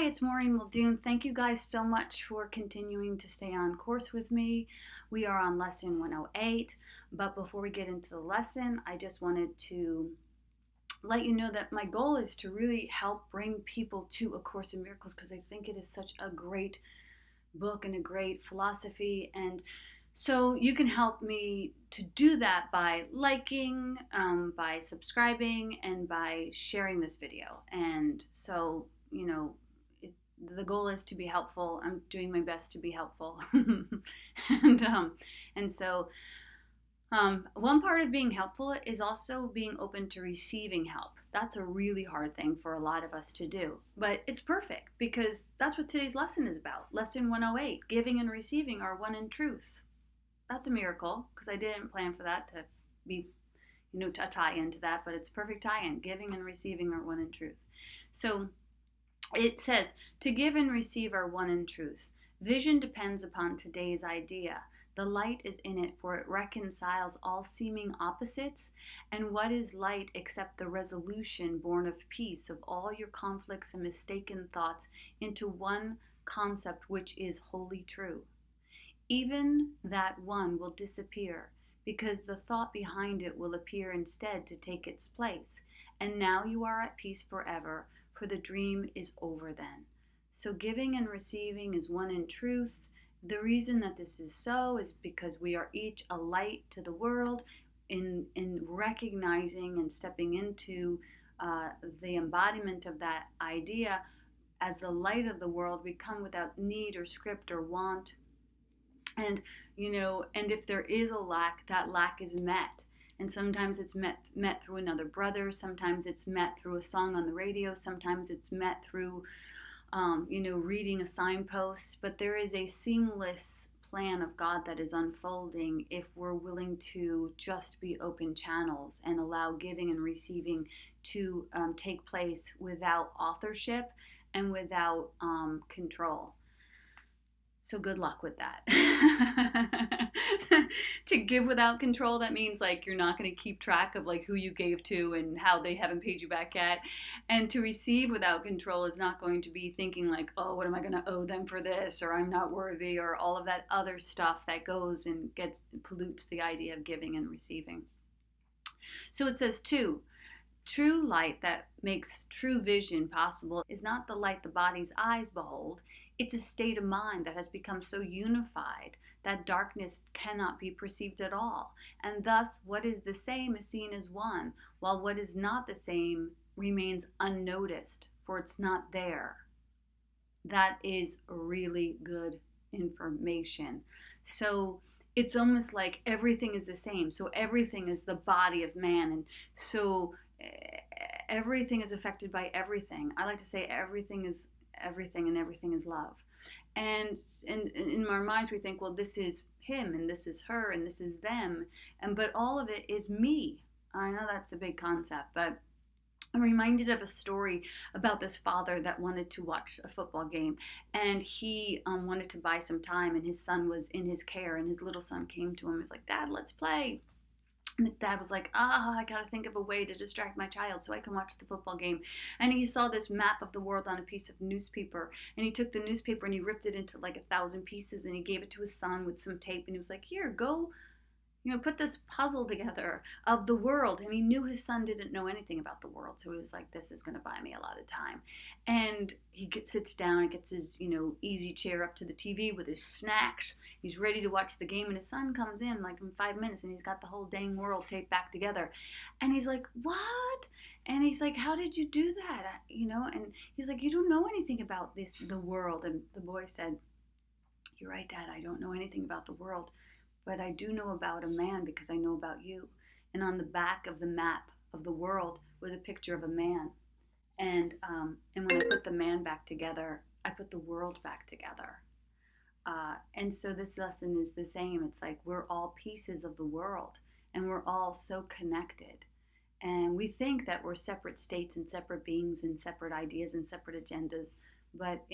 it's Maureen Muldoon. Thank you guys so much for continuing to stay on course with me. We are on lesson 108, but before we get into the lesson, I just wanted to let you know that my goal is to really help bring people to A Course in Miracles because I think it is such a great book and a great philosophy. And so you can help me to do that by liking, by subscribing, and by sharing this video. And so, the goal is to be helpful. I'm doing my best to be helpful. and one part of being helpful is also being open to receiving help. That's a really hard thing for a lot of us to do, but it's perfect because that's what today's lesson is about. Lesson 108, giving and receiving are one in truth. That's a miracle because I didn't plan for that to be, to tie into that, but it's a perfect tie-in. Giving and receiving are one in truth. So it says, to give and receive are one in truth. Vision depends upon today's idea. The light is in it, for it reconciles all seeming opposites. And what is light except the resolution born of peace of all your conflicts and mistaken thoughts into one concept which is wholly true? Even that one will disappear, because the thought behind it will appear instead to take its place. And now you are at peace forever, for the dream is over then. So giving and receiving is one in truth. The reason that this is so is because we are each a light to the world in recognizing and stepping into the embodiment of that idea. As the light of the world, we come without need or script or want. And, and if there is a lack, that lack is met. And sometimes it's met through another brother. Sometimes it's met through a song on the radio. Sometimes it's met through, reading a signpost. But there is a seamless plan of God that is unfolding if we're willing to just be open channels and allow giving and receiving to take place without authorship and without control. So good luck with that. To give without control, that means you're not going to keep track of who you gave to and how they haven't paid you back yet. And to receive without control is not going to be thinking oh, what am I going to owe them for this, or I'm not worthy, or all of that other stuff that goes and pollutes the idea of giving and receiving. So it says true light that makes true vision possible is not the light the body's eyes behold. It's a state of mind that has become so unified that darkness cannot be perceived at all. And thus, what is the same is seen as one, while what is not the same remains unnoticed, for it's not there. That is really good information. So it's almost like everything is the same. So everything is the body of man. And so everything is affected by everything. I like to say everything is everything and everything is love. And in our minds we think, well, this is him and this is her and this is them, but all of it is me. I know that's a big concept, but I'm reminded of a story about this father that wanted to watch a football game, and he wanted to buy some time, and his son was in his care, and his little son came to him and was like, Dad, let's play. And the dad was like, I gotta think of a way to distract my child so I can watch the football game. And he saw this map of the world on a piece of newspaper. And he took the newspaper and he ripped it into 1,000 pieces. And he gave it to his son with some tape. And he was like, here, go, put this puzzle together of the world. And he knew his son didn't know anything about the world. So he was like, this is going to buy me a lot of time. And he sits down and gets his, easy chair up to the TV with his snacks. He's ready to watch the game. And his son comes in in 5 minutes and he's got the whole dang world taped back together. And he's like, what? And he's like, how did you do that? And he's like, you don't know anything about the world. And the boy said, you're right, Dad. I don't know anything about the world. But I do know about a man because I know about you. And on the back of the map of the world was a picture of a man. And when I put the man back together, I put the world back together. And so this lesson is the same. It's we're all pieces of the world, and we're all so connected. And we think that we're separate states and separate beings and separate ideas and separate agendas. But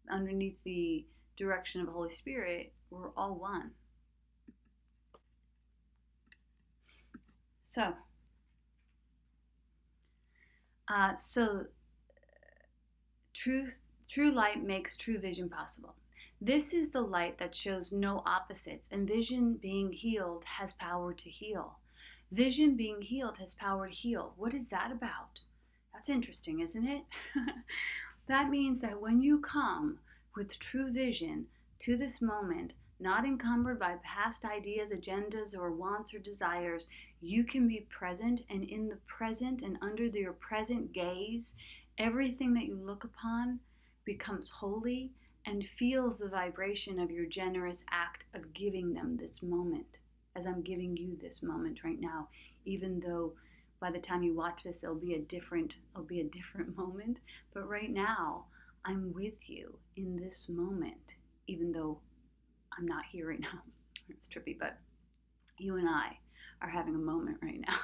underneath the direction of the Holy Spirit, we're all one. So True light makes true vision possible. This is the light that shows no opposites, and vision being healed has power to heal. Vision being healed has power to heal. What is that about? That's interesting, isn't it? That means that when you come with true vision to this moment, not encumbered by past ideas, agendas, or wants or desires, you can be present, and in the present and under your present gaze, everything that you look upon becomes holy and feels the vibration of your generous act of giving them this moment, as I'm giving you this moment right now, even though by the time you watch this it'll be a different moment. But right now I'm with you in this moment, even though I'm not here right now. It's trippy, but you and I are having a moment right now.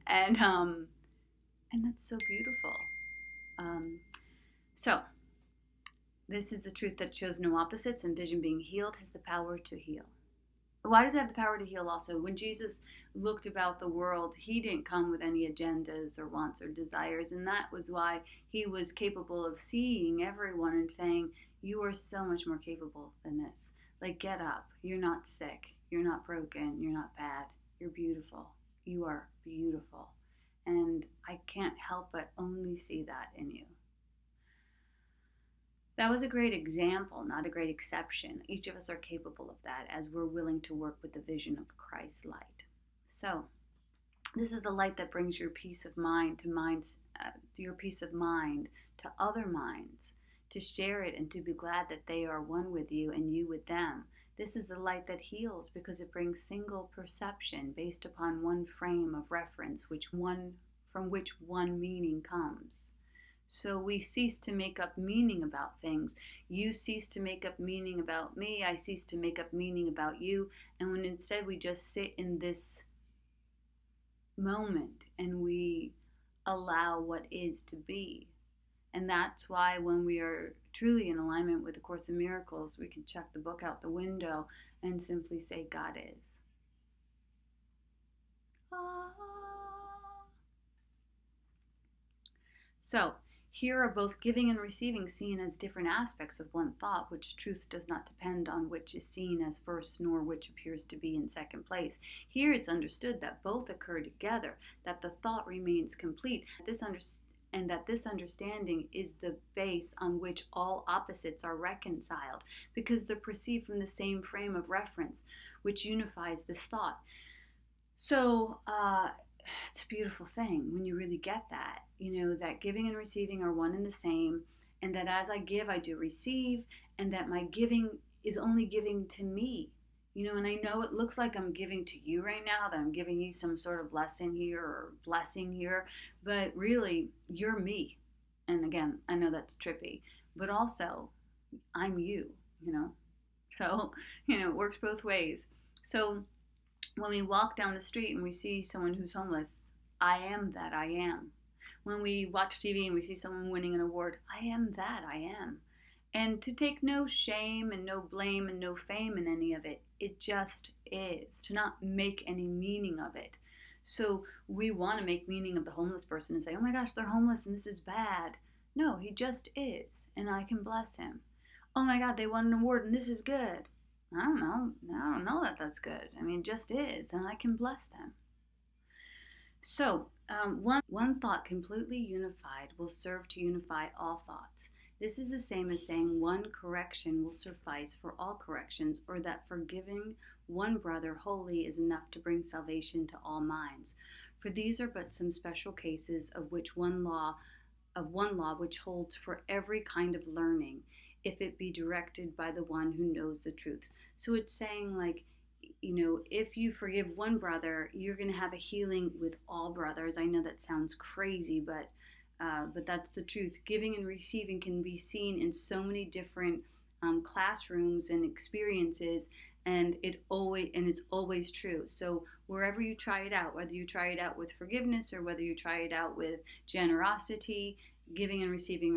And that's so beautiful. So this is the truth that shows no opposites, and vision being healed has the power to heal. Why does it have the power to heal also? When Jesus looked about the world, he didn't come with any agendas or wants or desires, and that was why he was capable of seeing everyone and saying, you are so much more capable than this. Like, get up. You're not sick. You're not broken. You're not bad. You're beautiful. You are beautiful. And I can't help but only see that in you. That was a great example, not a great exception. Each of us are capable of that as we're willing to work with the vision of Christ's light. So, this is the light that brings your peace of mind to your peace of mind to other minds, to share it and to be glad that they are one with you and you with them. This is the light that heals because it brings single perception based upon one frame of reference, from which one meaning comes. So we cease to make up meaning about things. You cease to make up meaning about me. I cease to make up meaning about you. And when instead we just sit in this moment and we allow what is to be. And that's why when we are truly in alignment with the Course in Miracles, we can chuck the book out the window and simply say, God is. So, here are both giving and receiving seen as different aspects of one thought, which truth does not depend on which is seen as first nor which appears to be in second place. Here it's understood that both occur together, that the thought remains complete, and that this understanding is the base on which all opposites are reconciled, because they're perceived from the same frame of reference, which unifies this thought. So, it's a beautiful thing when you really get that, that giving and receiving are one and the same, and that as I give, I do receive, and that my giving is only giving to me, and I know it looks like I'm giving to you right now, that I'm giving you some sort of lesson here or blessing here, but really, you're me. And again, I know that's trippy, but also, I'm you, So, it works both ways. So, when we walk down the street and we see someone who's homeless, I am that I am. When we watch TV and we see someone winning an award, I am that I am. And to take no shame and no blame and no fame in any of it, it just is. To not make any meaning of it. So we want to make meaning of the homeless person and say, oh my gosh, they're homeless and this is bad. No, he just is, and I can bless him. Oh my God, they won an award and this is good. I don't know that that's good. I mean, it just is, and I can bless them. So, one thought completely unified will serve to unify all thoughts. This is the same as saying one correction will suffice for all corrections, or that forgiving one brother wholly is enough to bring salvation to all minds. For these are but some special cases of one law which holds for every kind of learning, if it be directed by the one who knows the truth. So it's saying, like, if you forgive one brother, you're going to have a healing with all brothers. I know that sounds crazy, but that's the truth. Giving and receiving can be seen in so many different classrooms and experiences, and it's always true. So wherever you try it out, whether you try it out with forgiveness or whether you try it out with generosity, giving and receiving,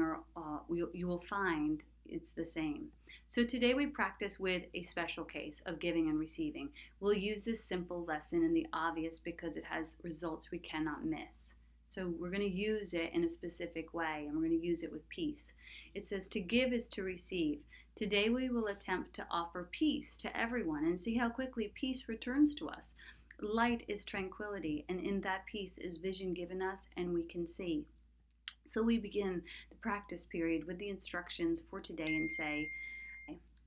you will find it's the same. So today we practice with a special case of giving and receiving. We'll use this simple lesson in the obvious because it has results we cannot miss. So we're going to use it in a specific way, and we're going to use it with peace. It says to give is to receive. Today we will attempt to offer peace to everyone and see how quickly peace returns to us. Light is tranquility, and in that peace is vision given us, and we can see. So we begin the practice period with the instructions for today and say,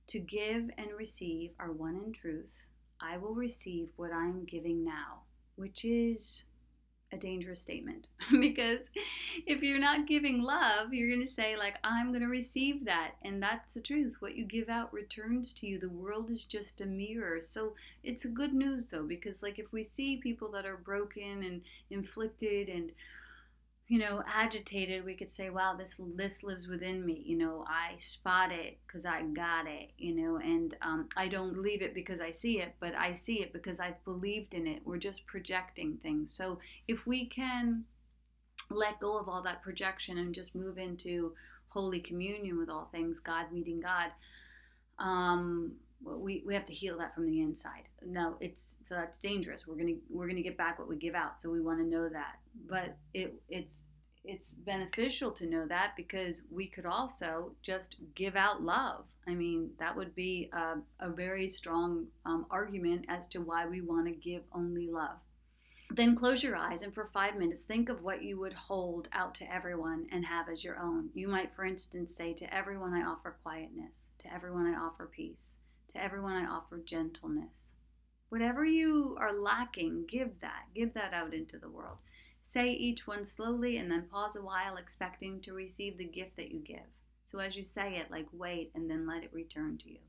to give and receive are one in truth. I will receive what I am giving now, which is a dangerous statement because if you're not giving love, you're going to say like, I'm going to receive that. And that's the truth. What you give out returns to you. The world is just a mirror. So it's good news though, because like if we see people that are broken and inflicted and agitated, we could say, wow, this lives within me. I spot it because I got it, and I don't leave it because I see it, but I see it because I've believed in it. We're just projecting things. So if we can let go of all that projection and just move into Holy Communion with all things, God meeting God, we have to heal that from the inside. No, so that's dangerous. We're gonna get back what we give out. So we want to know that, but it's beneficial to know that because we could also just give out love. I mean, that would be a very strong argument as to why we want to give only love. Then close your eyes and for 5 minutes think of what you would hold out to everyone and have as your own. You might, for instance, say, to everyone I offer quietness, to everyone I offer peace, to everyone I offer gentleness. Whatever you are lacking, give that out into the world. Say each one slowly and then pause a while, expecting to receive the gift that you give. So as you say it, like wait and then let it return to you.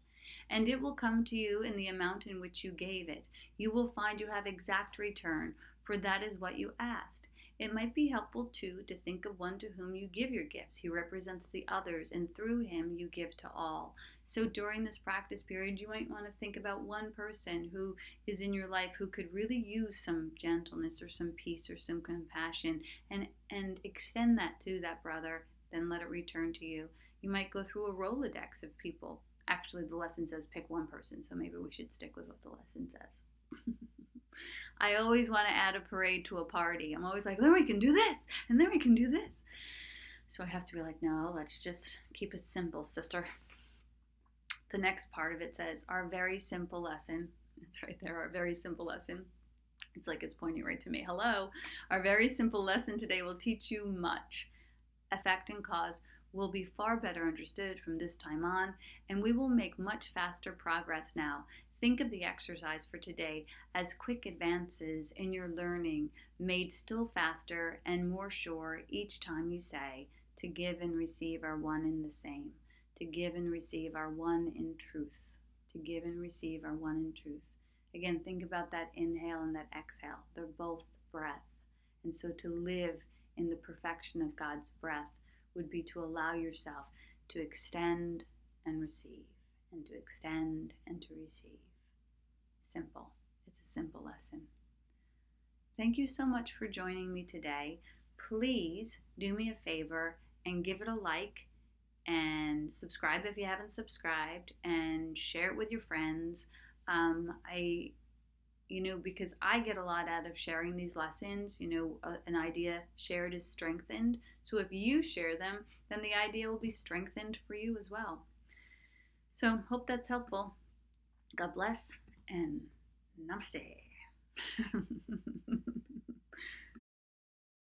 And it will come to you in the amount in which you gave it. You will find you have exact return, for that is what you asked. It might be helpful too to think of one to whom you give your gifts. He represents the others, and through him you give to all. So during this practice period, you might want to think about one person who is in your life who could really use some gentleness or some peace or some compassion, and extend that to that brother, then let it return to you. You might go through a Rolodex of people. Actually, the lesson says pick one person, so maybe we should stick with what the lesson says. I always want to add a parade to a party. I'm always like, then we can do this, and then we can do this. So I have to be like, no, let's just keep it simple, sister. The next part of it says, our very simple lesson. It's right there, our very simple lesson. It's like it's pointing right to me. Hello. Our very simple lesson today will teach you much. Effect and cause will be far better understood from this time on, and we will make much faster progress now. Think of the exercise for today as quick advances in your learning, made still faster and more sure each time you say, to give and receive are one and the same. To give and receive are one in truth. To give and receive are one in truth. Again, think about that inhale and that exhale. They're both breath. And so to live in the perfection of God's breath would be to allow yourself to extend and receive, and to extend and to receive. Simple. It's a simple lesson. Thank you so much for joining me today. Please do me a favor and give it a like and subscribe if you haven't subscribed, and share it with your friends. Because I get a lot out of sharing these lessons. An idea shared is strengthened. So if you share them, then the idea will be strengthened for you as well. So hope that's helpful. God bless and namaste.